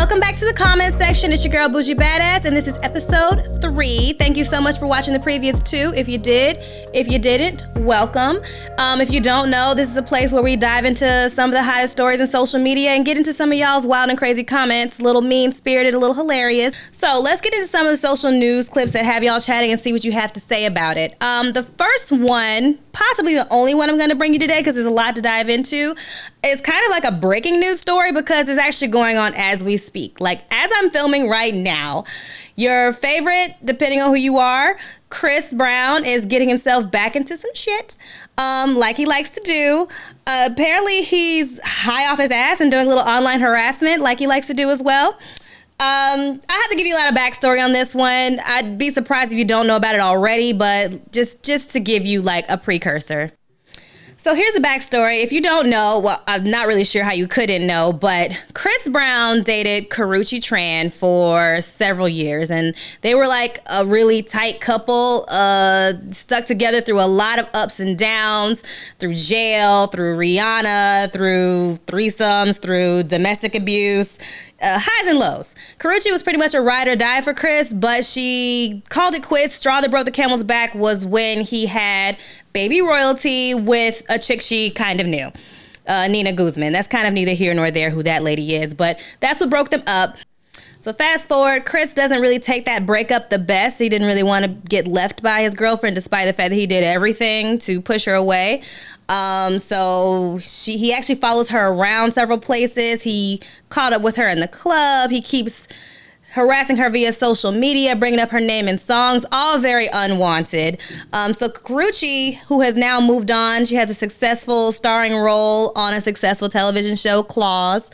Welcome back to the comment section. It's your girl Bougiebadazz, and this is episode 3. Thank you so much for watching the previous 2. If you did, if you didn't, welcome. If you don't know, this is a place where we dive into some of the hottest stories in social media and get into some of y'all's wild and crazy comments, a little mean-spirited, a little hilarious. So let's get into some of the social news clips that have y'all chatting and see what you have to say about it. The first one, possibly the only one I'm going to bring you today because there's a lot to dive into, is kind of like a breaking news story because it's actually going on as we speak. Like, as I'm filming right now, your favorite, depending on who you are, Chris Brown is getting himself back into some shit, like he likes to do. Apparently, he's high off his ass and doing a little online harassment like he likes to do as well. I have to give you a lot of backstory on this one. I'd be surprised if you don't know about it already, but just to give you like a precursor. So here's the backstory. If you don't know, well, I'm not really sure how you couldn't know, but Chris Brown dated Karrueche for several years, and they were like a really tight couple, stuck together through a lot of ups and downs, through jail, through Rihanna, through threesomes, through domestic abuse. Highs and lows. Karrueche was pretty much a ride or die for Chris, but she called it quits. Straw that broke the camel's back was when he had baby royalty with a chick she kind of knew, Nina Guzman. That's kind of neither here nor there who that lady is, but that's what broke them up. So fast forward, Chris doesn't really take that breakup the best. He didn't really want to get left by his girlfriend, despite the fact that he did everything to push her away. So he actually follows her around several places. He caught up with her in the club. He keeps harassing her via social media, bringing up her name in songs, all very unwanted. So Karrueche, who has now moved on, she has a successful starring role on a successful television show, Claws.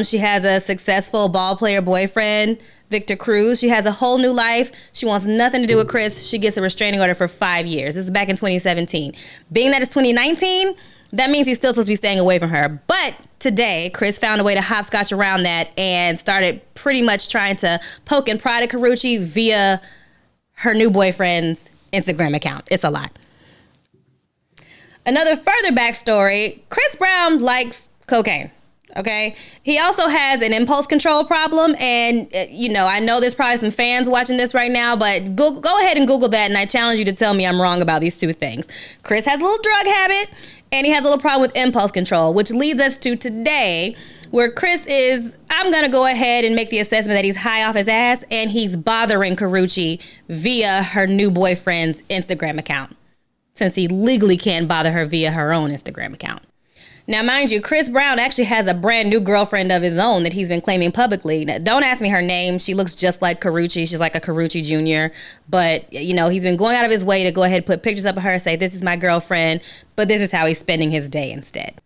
She has a successful ball player boyfriend, Victor Cruz. She has a whole new life. She wants nothing to do with Chris. She gets a restraining order for 5 years. This is back in 2017. Being that it's 2019, that means he's still supposed to be staying away from her. But today, Chris found a way to hopscotch around that and started pretty much trying to poke and prod at Karrueche via her new boyfriend's Instagram account. It's a lot. Another further backstory, Chris Brown likes cocaine. Okay. He also has an impulse control problem. And, I know there's probably some fans watching this right now, but go ahead and Google that. And I challenge you to tell me I'm wrong about these two things. Chris has a little drug habit and he has a little problem with impulse control, which leads us to today, where Chris is, I'm going to go ahead and make the assessment that he's high off his ass and he's bothering Karrueche via her new boyfriend's Instagram account, since he legally can't bother her via her own Instagram account. Now, mind you, Chris Brown actually has a brand new girlfriend of his own that he's been claiming publicly. Now, don't ask me her name. She looks just like Karrueche. She's like a Karrueche Jr. But, he's been going out of his way to go ahead and put pictures up of her and say, this is my girlfriend, but this is how he's spending his day instead.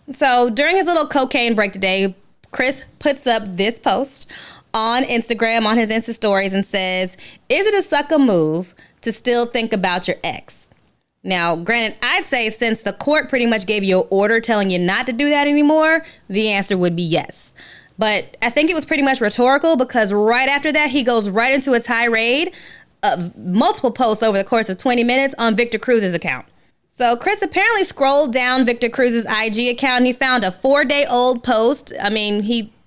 So during his little cocaine break today, Chris puts up this post on Instagram, on his Insta stories, and says, is it a sucker move to still think about your ex? Now, granted, I'd say since the court pretty much gave you an order telling you not to do that anymore, the answer would be yes. But I think it was pretty much rhetorical because right after that, he goes right into a tirade of multiple posts over the course of 20 minutes on Victor Cruz's account. So Chris apparently scrolled down Victor Cruz's IG account and he found a 4-day-old post.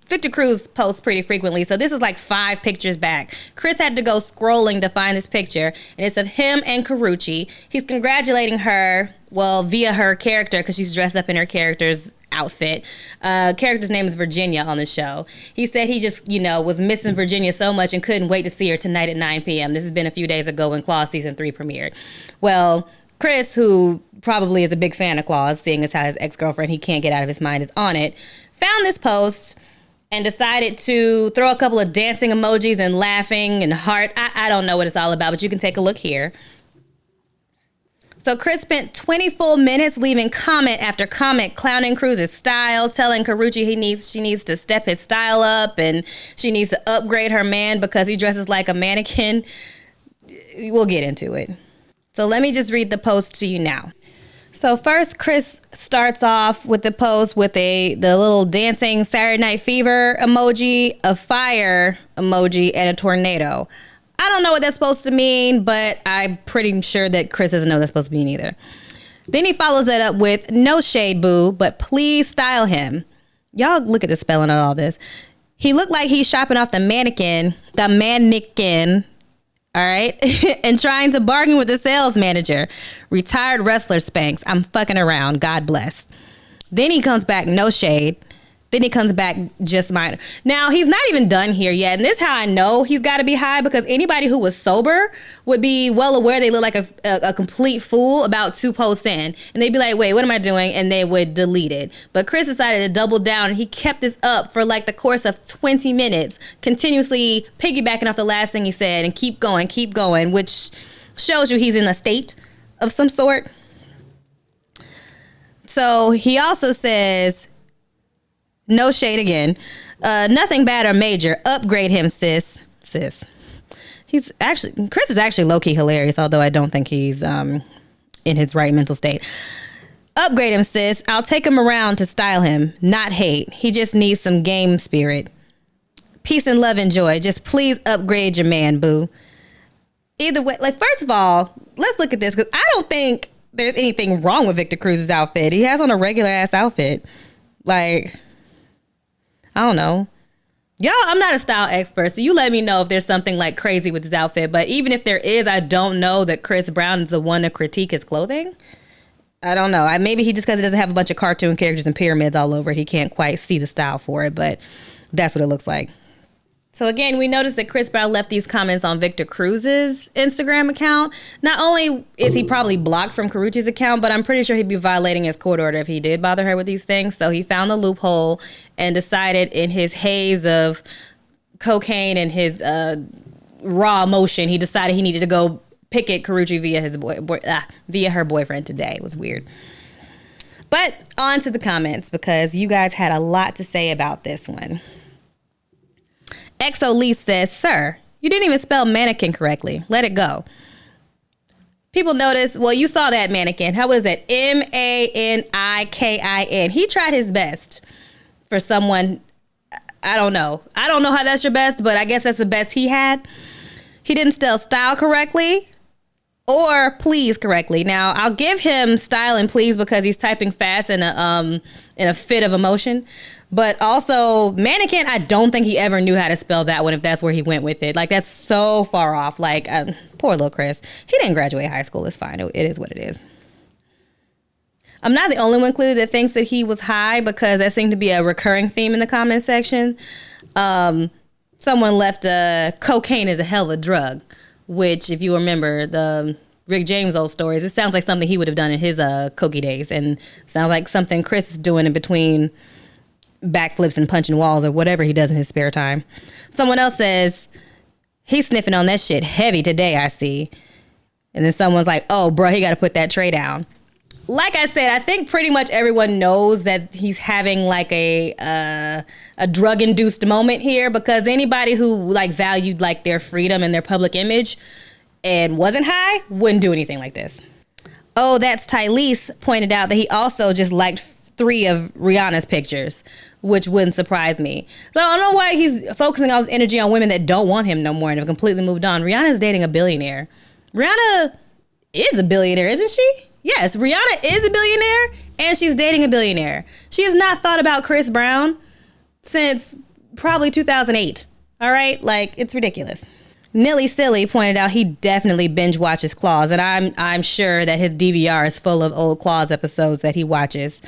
Victor Cruz posts pretty frequently, so this is like 5 pictures back. Chris had to go scrolling to find this picture, and it's of him and Karrueche. He's congratulating her, via her character, because she's dressed up in her character's outfit. Character's name is Virginia on the show. He said he just, was missing Virginia so much and couldn't wait to see her tonight at 9 p.m. This has been a few days ago when Claws Season 3 premiered. Well, Chris, who probably is a big fan of Claws, seeing as how his ex-girlfriend he can't get out of his mind is on it, found this post and decided to throw a couple of dancing emojis and laughing and hearts. I don't know what it's all about, but you can take a look here. So Chris spent 20 full minutes leaving comment after comment, clowning Cruz's style, telling Karrueche she needs to step his style up and she needs to upgrade her man because he dresses like a mannequin. We'll get into it. So let me just read the post to you now. So first, Chris starts off with the post with the little dancing Saturday Night Fever emoji, a fire emoji, and a tornado. I don't know what that's supposed to mean, but I'm pretty sure that Chris doesn't know what that's supposed to mean either. Then he follows that up with, no shade, boo, but please style him. Y'all look at the spelling of all this. He looked like he's shopping off the mannequin, all right, and trying to bargain with the sales manager. Retired wrestler Spanx. I'm fucking around. God bless. Then he comes back, no shade. Then he comes back just minor. Now, he's not even done here yet. And this is how I know he's got to be high, because anybody who was sober would be well aware they look like a complete fool about 2 posts in. And they'd be like, wait, what am I doing? And they would delete it. But Chris decided to double down, and he kept this up for like the course of 20 minutes, continuously piggybacking off the last thing he said and keep going, which shows you he's in a state of some sort. So he also says, no shade again. Nothing bad or major. Upgrade him, sis. Chris is actually low-key hilarious, although I don't think he's in his right mental state. Upgrade him, sis. I'll take him around to style him, not hate. He just needs some game spirit. Peace and love and joy. Just please upgrade your man, boo. Either way, like, first of all, let's look at this, because I don't think there's anything wrong with Victor Cruz's outfit. He has on a regular-ass outfit. Like, I don't know. Y'all, I'm not a style expert, so you let me know if there's something like crazy with his outfit. But even if there is, I don't know that Chris Brown is the one to critique his clothing. I don't know. Maybe he just, because he doesn't have a bunch of cartoon characters and pyramids all over it, he can't quite see the style for it. But that's what it looks like. So again, we noticed that Chris Brown left these comments on Victor Cruz's Instagram account. Not only is he probably blocked from Karrueche's account, but I'm pretty sure he'd be violating his court order if he did bother her with these things. So he found the loophole and decided, in his haze of cocaine and his raw emotion, he decided he needed to go picket Karrueche via her boyfriend today. It was weird. But on to the comments, because you guys had a lot to say about this one. XO Lee says, sir, you didn't even spell mannequin correctly. Let it go. People notice, well, you saw that mannequin. How was it? Manikin. He tried his best for someone. I don't know. I don't know how that's your best, but I guess that's the best he had. He didn't spell style correctly or please correctly. Now, I'll give him style and please because he's typing fast in a fit of emotion. But also, mannequin, I don't think he ever knew how to spell that one, if that's where he went with it. Like, that's so far off. Like, poor little Chris. He didn't graduate high school. It's fine. It is what it is. I'm not the only one, clearly, that thinks that he was high, because that seemed to be a recurring theme in the comment section. Someone left cocaine is a hell of a drug, which, if you remember the Rick James old stories, it sounds like something he would have done in his cokey days, and sounds like something Chris is doing in between backflips and punching walls or whatever he does in his spare time. Someone else says, he's sniffing on that shit heavy today, I see. And then someone's like, oh, bro, he got to put that tray down. Like I said, I think pretty much everyone knows that he's having like a drug-induced moment here, because anybody who like valued like their freedom and their public image and wasn't high wouldn't do anything like this. Oh, that's Tylese pointed out that he also just liked 3 of Rihanna's pictures, which wouldn't surprise me. So I don't know why he's focusing all his energy on women that don't want him no more and have completely moved on. Rihanna's dating a billionaire. Rihanna is a billionaire, isn't she? Yes, Rihanna is a billionaire, and she's dating a billionaire. She has not thought about Chris Brown since probably 2008. All right? Like, it's ridiculous. Nilly Silly pointed out he definitely binge watches Claws, and I'm sure that his DVR is full of old Claws episodes that he watches.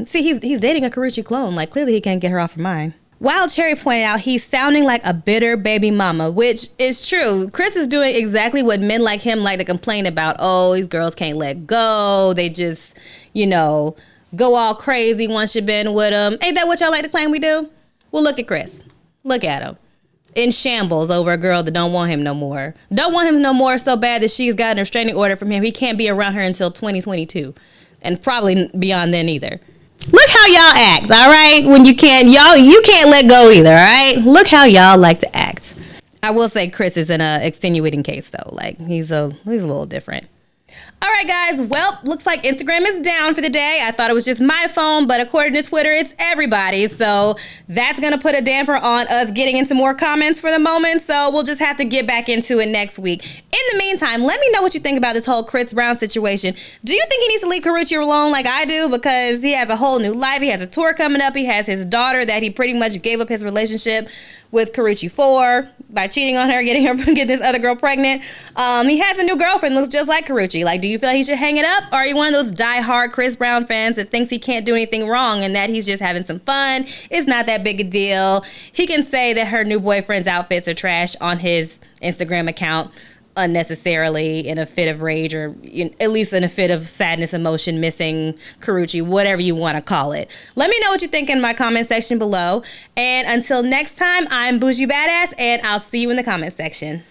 See, he's dating a Karrueche clone. Like, clearly he can't get her off her mind. Wild Cherry pointed out he's sounding like a bitter baby mama, which is true. Chris is doing exactly what men like him like to complain about. Oh, these girls can't let go. They just, go all crazy once you've been with them. Ain't that what y'all like to claim we do? Well, look at Chris. Look at him. In shambles over a girl that don't want him no more. Don't want him no more so bad that she's got a restraining order from him. He can't be around her until 2022. And probably beyond then either. Look how y'all act, all right? When you can't let go either, all right? Look how y'all like to act. I will say Chris is in a extenuating case, though. Like, he's a little different. All right, guys. Well, looks like Instagram is down for the day. I thought it was just my phone, but according to Twitter, it's everybody's. So that's going to put a damper on us getting into more comments for the moment. So we'll just have to get back into it next week. In the meantime, let me know what you think about this whole Chris Brown situation. Do you think he needs to leave Karrueche alone like I do? Because he has a whole new life. He has a tour coming up. He has his daughter that he pretty much gave up his relationship with Karrueche for by cheating on her, getting this other girl pregnant. He has a new girlfriend, looks just like Karrueche. Like, do you feel like he should hang it up? Or are you one of those diehard Chris Brown fans that thinks he can't do anything wrong and that he's just having some fun? It's not that big a deal. He can say that her new boyfriend's outfits are trash on his Instagram account unnecessarily in a fit of rage, or at least in a fit of sadness, emotion, missing Karrueche, whatever you want to call it. Let me know what you think in my comment section below. And until next time, I'm Bougiebadazz, and I'll see you in the comment section.